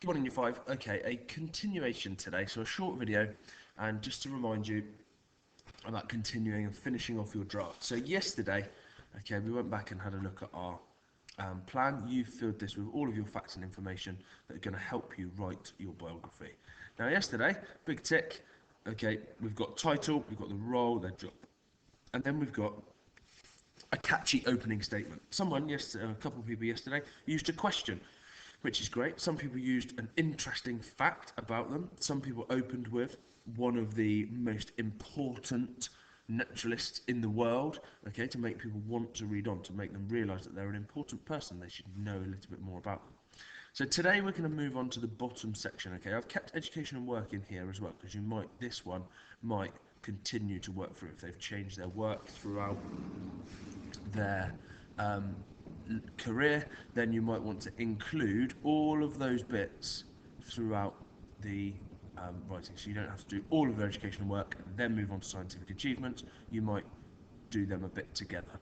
Good morning, Year 5. Okay, a continuation today, so a short video, and just to remind you about continuing and finishing off your draft. So yesterday, okay, we went back and had a look at our plan. You filled this with all of your facts and information that are going to help you write your biography. Now yesterday, big tick, okay, we've got title, we've got the role, their job, and then we've got a catchy opening statement. Someone yesterday, a couple of people yesterday, used a question, which is great. Some people used an interesting fact about them. Some people opened with one of the most important naturalists in the world, okay, to make people want to read on, to make them realise that they're an important person. They should know a little bit more about them. So today we're going to move on to the bottom section, okay. I've kept education and work in here as well, because this one might continue to work through if they've changed their work throughout their career. Then you might want to include all of those bits throughout the writing, so you don't have to do all of their educational work then move on to scientific achievements. You might do them a bit together.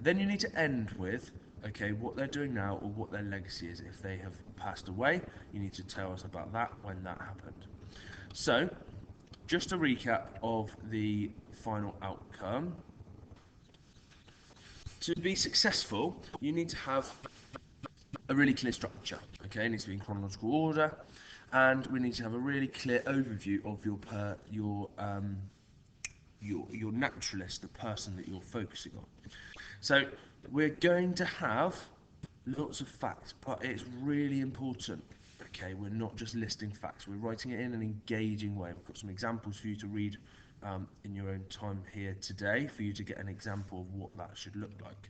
Then you need to end with, okay, what they're doing now or what their legacy is. If they have passed away, you need to tell us about that, when that happened. So just a recap of the final outcome. To be successful, you need to have a really clear structure, okay? It needs to be in chronological order, and we need to have a really clear overview of your naturalist, the person that you're focusing on. So we're going to have lots of facts, but it's really important, okay? We're not just listing facts, we're writing it in an engaging way. I've got some examples for you to read in your own time here today, for you to get an example of what that should look like.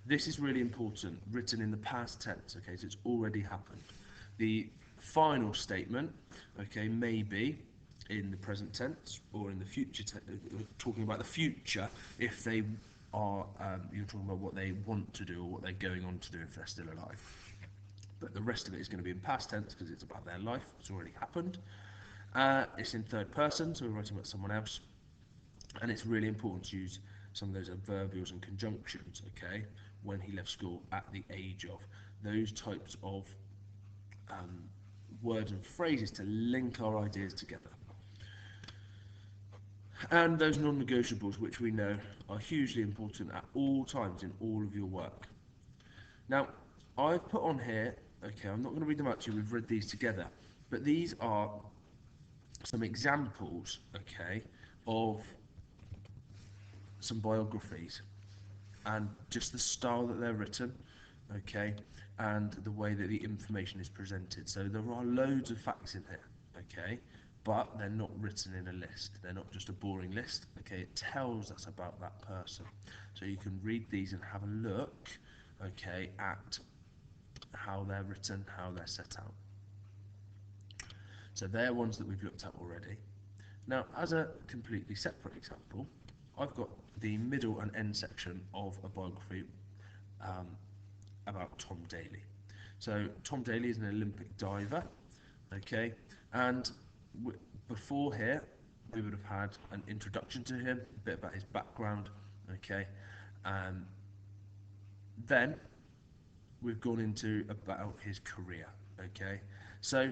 This is really important, written in the past tense, okay, so it's already happened. The final statement, okay, may be in the present tense or in the future, talking about the future if they are, you're talking about what they want to do or what they're going on to do if they're still alive. But the rest of it is going to be in past tense because it's about their life, it's already happened. It's in third person, so we're writing about someone else, and it's really important to use some of those adverbials and conjunctions, okay, when he left school, at the age of, those types of words and phrases to link our ideas together. And those non-negotiables, which we know are hugely important at all times in all of your work. Now, I've put on here, okay, I'm not going to read them out to you, we've read these together, but these are some examples, okay, of some biographies and just the style that they're written, okay, and the way that the information is presented. So there are loads of facts in here, okay, but they're not written in a list. They're not just a boring list, okay. It tells us about that person. So you can read these and have a look, okay, at how they're written, how they're set out. So they're ones that we've looked at already. Now, as a completely separate example, I've got the middle and end section of a biography about Tom Daley. So Tom Daley is an Olympic diver, okay, and before here we would have had an introduction to him, a bit about his background, okay, then we've gone into about his career, okay. So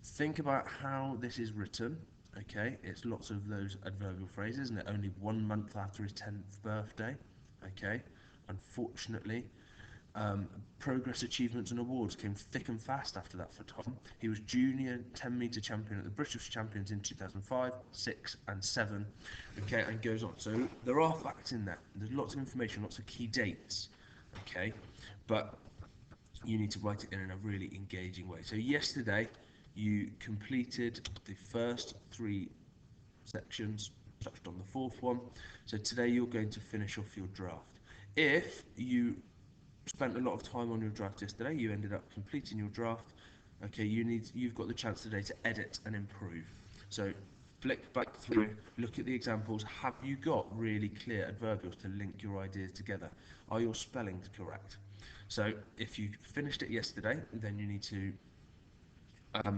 think about how this is written, okay. It's lots of those adverbial phrases, and only 1 month after his 10th birthday, okay. Unfortunately, progress, achievements and awards came thick and fast after that for Tom. He was junior 10-metre champion at the British Champions in 2005, 6 and 7, okay, and goes on. So there are facts in there, there's lots of information, lots of key dates, okay, but you need to write it in a really engaging way. So yesterday you completed the first 3 sections, touched on the 4th one, so today you're going to finish off your draft. If you spent a lot of time on your draft yesterday, you ended up completing your draft, okay, you've got the chance today to edit and improve. So flick back through, look at the examples. Have you got really clear adverbials to link your ideas together? Are your spellings correct? So if you finished it yesterday, then you need to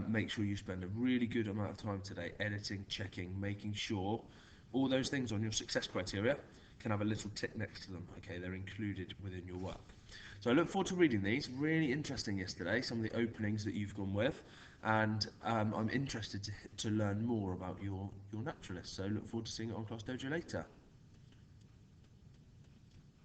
make sure you spend a really good amount of time today editing, checking, making sure all those things on your success criteria can have a little tick next to them, okay, they're included within your work. So I look forward to reading these. Really interesting yesterday, some of the openings that you've gone with, and I'm interested to learn more about your naturalist. So look forward to seeing it on Class Dojo later.